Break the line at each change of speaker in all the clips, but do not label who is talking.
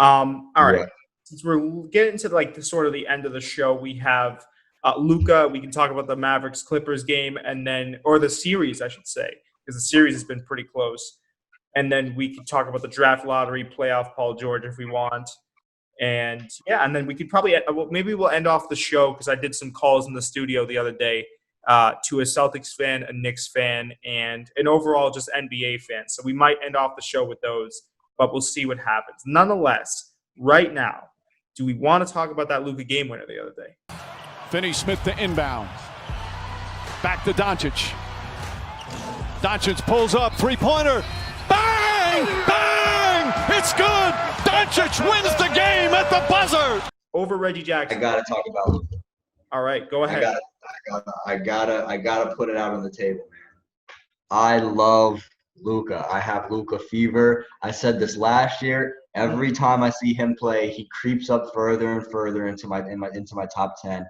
All right.
What?
Since we're getting to like the sort of the end of the show, we have Luka. We can talk about the Mavericks Clippers game, and then or the series, I should say, because the series has been pretty close. And then we can talk about the draft lottery, playoff Paul George if we want. And yeah, and then we could probably maybe we'll end off the show because I did some calls in the studio the other day to a Celtics fan, a Knicks fan, and an overall just NBA fan. So we might end off the show with those, but we'll see what happens. Nonetheless, right now, do we want to talk about that Luka game winner the other day?
Finney-Smith to inbound. Back to Doncic. Doncic pulls up, three-pointer. Bang! Bang! It's good! Doncic wins the game at the buzzer!
Over Reggie Jackson.
I gotta talk about Luka.
All right, go ahead.
I gotta put it out on the table, man. I love Luka. I have Luka fever. I said this last year. Every time I see him play, he creeps up further and further into my top 10.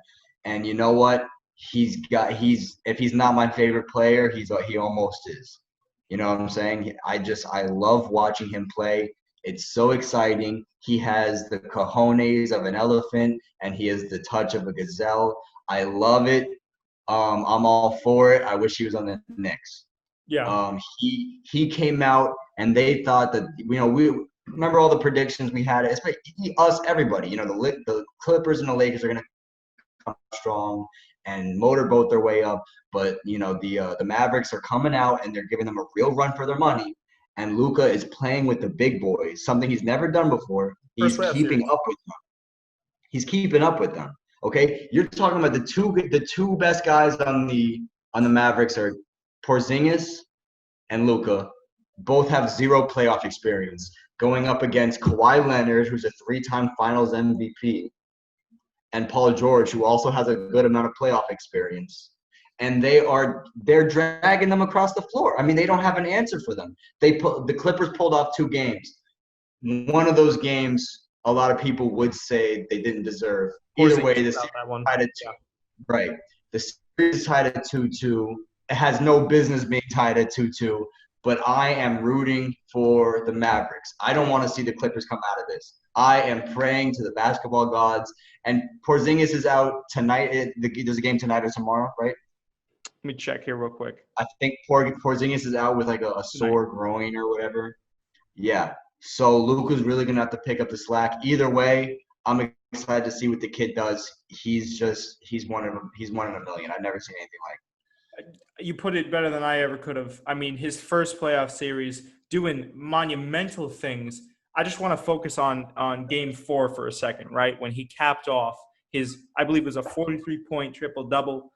And you know what? If he's not my favorite player, he almost is. You know what I'm saying? I love watching him play. It's so exciting. He has the cojones of an elephant, and he has the touch of a gazelle. I love it. I'm all for it. I wish he was on the Knicks.
Yeah.
He came out, and they thought that we remember all the predictions we had. Especially us, everybody. The Clippers and the Lakers are gonna come strong and motorboat their way up. But the Mavericks are coming out, and they're giving them a real run for their money. And Luka is playing with the big boys, something he's never done before. He's keeping up with them. He's keeping up with them. Okay, you're talking about the two best guys on the Mavericks are Porzingis and Luka. Both have zero playoff experience, going up against Kawhi Leonard, who's a 3-time Finals MVP, and Paul George, who also has a good amount of playoff experience. And they're dragging them across the floor. I mean, they don't have an answer for them. The Clippers pulled off 2 games. One of those games, a lot of people would say they didn't deserve. Either way, the series tied at 2. Right. The series tied at 2-2. It has no business being tied at 2-2. But I am rooting for the Mavericks. I don't want to see the Clippers come out of this. I am praying to the basketball gods. And Porzingis is out tonight. There's a game tonight or tomorrow, right?
Let me check here real quick.
I think Porzingis is out with like a sore groin or whatever. Yeah. So Luka's really going to have to pick up the slack. Either way, I'm excited to see what the kid does. He's one in a million. I've never seen anything like it.
You put it better than I ever could have. I mean, his first playoff series doing monumental things. I just want to focus on game 4 for a second, right? When he capped off I believe it was a 43-point triple-double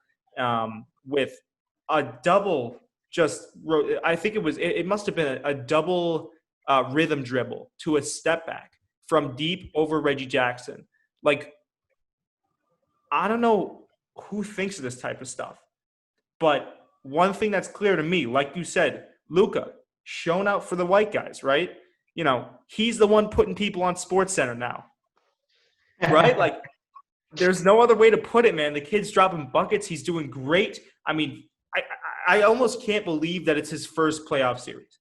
with a double I think it must have been a double rhythm dribble to a step back from deep over Reggie Jackson. Like, I don't know who thinks of this type of stuff, but one thing that's clear to me, like you said, Luka, shown out for the white guys, right? He's the one putting people on SportsCenter now, right? Like, there's no other way to put it, man. The kid's dropping buckets. He's doing great. I mean, I almost can't believe that it's his first playoff series.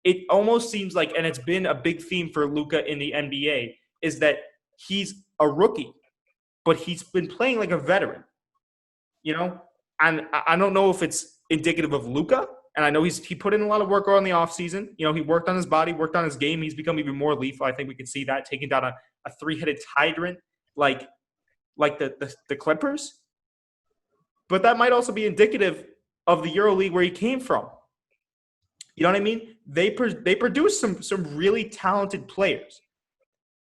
It almost seems like, and it's been a big theme for Luka in the NBA, is that he's a rookie, but he's been playing like a veteran, And I don't know if it's indicative of Luka, and I know he put in a lot of work on the offseason. He worked on his body, worked on his game. He's become even more lethal. I think we can see that, taking down a 3-headed tyrant like the Clippers. But that might also be indicative of the EuroLeague where he came from. You know what I mean? They produce some really talented players.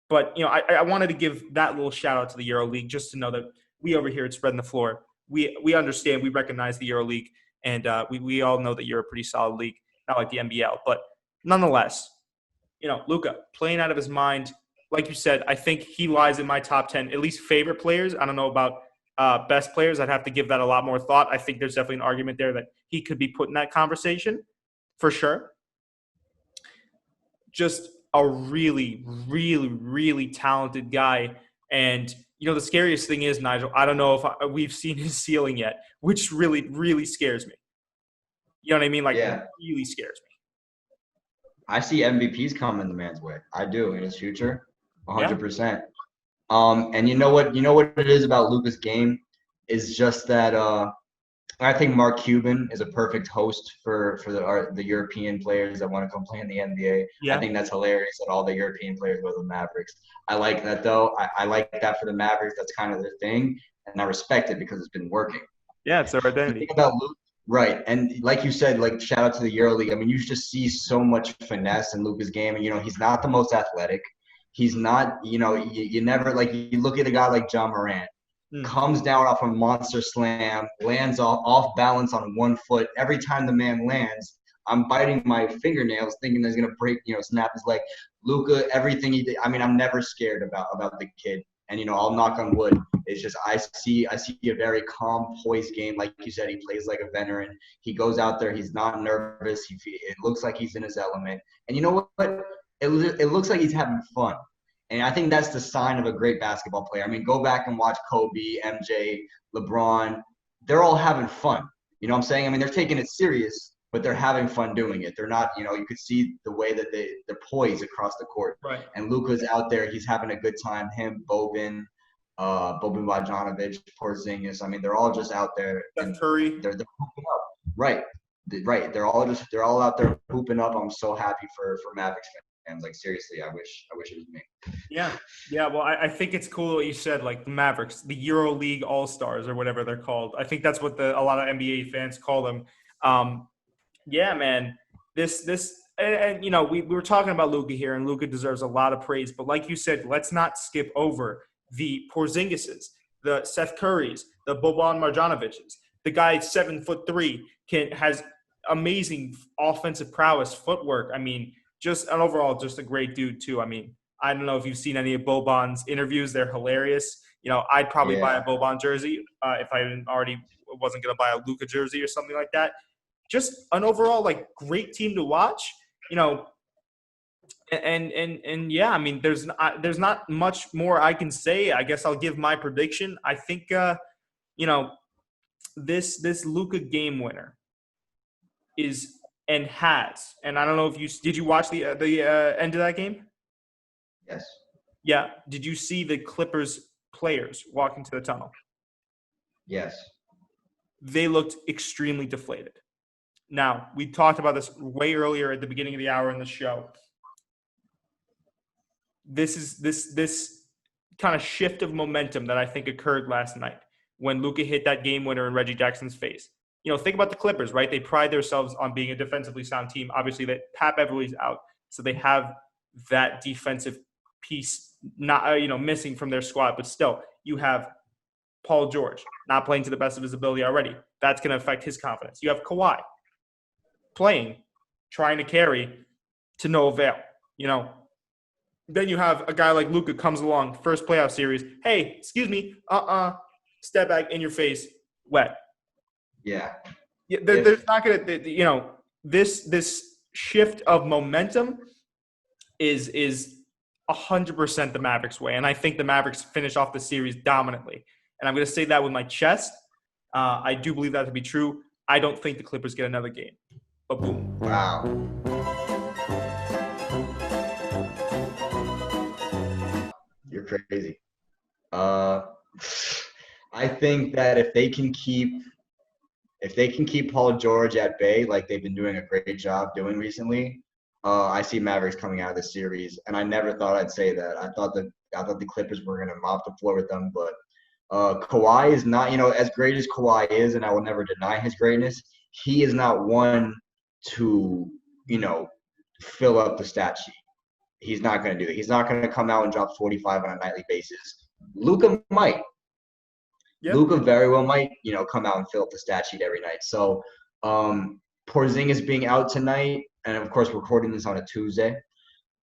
But, I wanted to give that little shout out to the EuroLeague just to know that we over here at Spreading the Floor, we understand, we recognize the EuroLeague, and we all know that you're a pretty solid league, not like the NBL. But nonetheless, Luka playing out of his mind. Like you said, I think he lies in my top 10, at least favorite players. I don't know about best players. I'd have to give that a lot more thought. I think there's definitely an argument there that he could be put in that conversation for sure. Just a really, really, really talented guy. And, the scariest thing is, Nigel, I don't know if we've seen his ceiling yet, which really, really scares me. You know what I mean? It really scares me.
I see MVPs coming the man's way. I do in his future.
Yeah.
100%. And you know what? You know what it is about Luka's game is just that. I think Mark Cuban is a perfect host for the European players that want to come play in the NBA. I
Yeah.
think that's hilarious that all the European players go to the Mavericks. I like that though. I like that for the Mavericks. That's kind of their thing, and I respect it because it's been working.
Yeah. It's their
The
identity.
thing about Luke, right? And like you said, like shout out to the EuroLeague. I mean, you just see so much finesse in Luka's game, and he's not the most athletic. He's not, you never like you look at a guy like John Morant
Mm.
comes down off a monster slam, lands off balance on one foot. Every time the man lands, I'm biting my fingernails, thinking he's gonna break, snap his leg. Luka, everything he did. I mean, I'm never scared about the kid. And I'll knock on wood. It's just I see a very calm, poised game. Like you said, he plays like a veteran. He goes out there. He's not nervous. It looks like he's in his element. And you know what? It looks like he's having fun. And I think that's the sign of a great basketball player. I mean, go back and watch Kobe, MJ, LeBron. They're all having fun. You know what I'm saying? I mean, they're taking it serious, but they're having fun doing it. They're not, you could see the way that they're poised across the court.
Right.
And Luka's out there. He's having a good time. Him, Boban Bogdanovic, Porzingis. I mean, they're all just out there.
Steph Curry.
They're hooping up. Right. Right. They're all out there hooping up. I'm so happy for Mavericks fans. Like seriously, I wish it was me.
Yeah. Yeah. Well, I think it's cool what you said, like the Mavericks, the EuroLeague All-Stars or whatever they're called. I think that's what a lot of NBA fans call them. Yeah, man. And we were talking about Luka here, and Luka deserves a lot of praise. But like you said, let's not skip over the Porzingises, the Seth Currys, the Boban Marjanoviches. The guy 7'3" has amazing offensive prowess, footwork. I mean, just an overall, just a great dude too. I mean, I don't know if you've seen any of Boban's interviews; they're hilarious. I'd probably buy a Boban jersey if I wasn't going to buy a Luka jersey or something like that. Just an overall great team to watch. And yeah, I mean, there's not much more I can say. I guess I'll give my prediction. I think this Luka game winner is and has, and I don't know if did you watch the end of that game?
Yes.
Yeah. Did you see the Clippers players walking to the tunnel?
Yes.
They looked extremely deflated. Now, we talked about this way earlier at the beginning of the hour in the show. This kind of shift of momentum that I think occurred last night when Luka hit that game winner in Reggie Jackson's face. Think about the Clippers, right? They pride themselves on being a defensively sound team. Obviously, that Pat Beverly's out, so they have that defensive piece not missing from their squad. But still, you have Paul George not playing to the best of his ability already. That's going to affect his confidence. You have Kawhi playing, trying to carry to no avail. Then you have a guy like Luka comes along, first playoff series. Hey, excuse me, step back in your face, wet.
Yeah.
There's not going to, this shift of momentum is 100% the Mavericks way. And I think the Mavericks finish off the series dominantly. And I'm going to say that with my chest. I do believe that to be true. I don't think the Clippers get another game. But boom.
Wow. You're crazy. I think that if they can keep Paul George at bay, like they've been doing a great job doing recently, I see Mavericks coming out of the series. And I never thought I'd say that. I thought the Clippers were gonna mop the floor with them, but Kawhi is not, as great as Kawhi is, and I will never deny his greatness. He is not one to, fill up the stat sheet. He's not going to do it. He's not going to come out and drop 45 on a nightly basis. Luka might. Yep. Luka very well might, come out and fill up the stat sheet every night. So Porzingis being out tonight, and of course recording this on a Tuesday.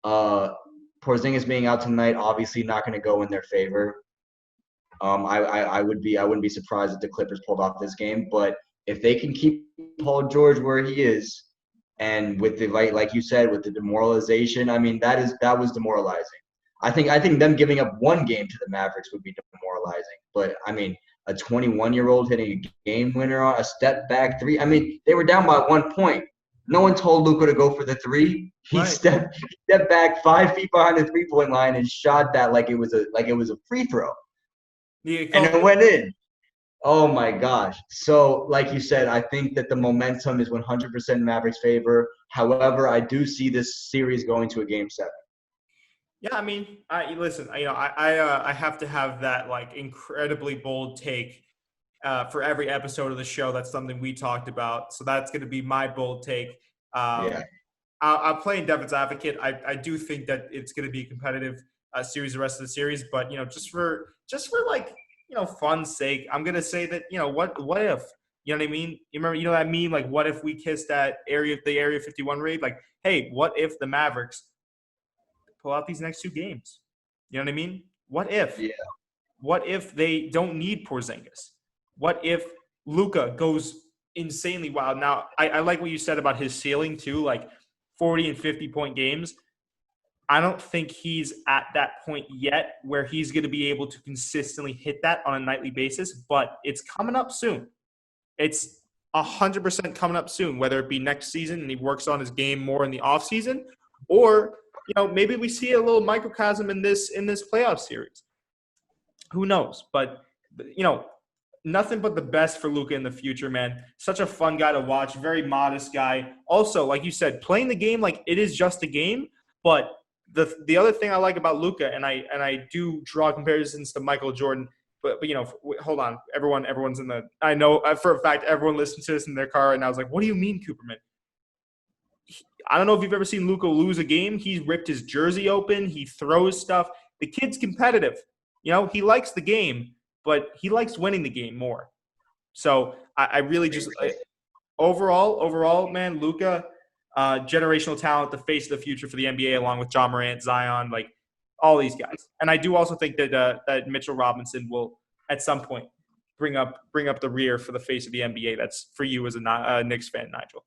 Porzingis being out tonight, obviously not going to go in their favor. I wouldn't be surprised if the Clippers pulled off this game, but if they can keep Paul George where he is, and with the like you said, with the demoralization, I mean that was demoralizing. I think them giving up one game to the Mavericks would be demoralizing. But I mean, a 21-year-old hitting a game winner on a step back three. I mean, they were down by 1 point. No one told Luka to go for the three. He
Right.
stepped back 5 feet behind the 3-point line and shot that like it was a free throw, and it went in. Oh my gosh! So, like you said, I think that the momentum is 100% Mavericks' favor. However, I do see this series going to a Game 7.
Yeah, I mean, listen. I have to have that like incredibly bold take for every episode of the show. That's something we talked about. So that's going to be my bold take.
Yeah.
I'll play devil's advocate. I do think that it's going to be a competitive series the rest of the series, but just for like fun's sake, I'm going to say that what if, you know what I mean? You remember that meme, like what if we kissed that the Area 51 raid? Like, hey, what if the Mavericks pull out these next 2 games? You know what I mean? What if?
Yeah.
What if they don't need Porzingis? What if Luka goes insanely wild? Now, I like what you said about his ceiling too, like 40 and 50-point games. I don't think he's at that point yet where he's going to be able to consistently hit that on a nightly basis, but it's coming up soon. It's 100% coming up soon, whether it be next season and he works on his game more in the offseason, or maybe we see a little microcosm in this playoff series. Who knows? But nothing but the best for Luka in the future, man. Such a fun guy to watch, very modest guy. Also, like you said, playing the game like it is just a game. But the other thing I like about Luka, and I do draw comparisons to Michael Jordan, but hold on, everyone's in the. I know for a fact everyone listens to this in their car, and I was like, what do you mean, Cooperman? I don't know if you've ever seen Luka lose a game. He's ripped his jersey open. He throws stuff. The kid's competitive. He likes the game, but he likes winning the game more. So I really just overall, man, Luka, generational talent, the face of the future for the NBA, along with John Morant, Zion, like all these guys. And I do also think that that Mitchell Robinson will at some point bring up the rear for the face of the NBA. That's for you as a Knicks fan, Nigel.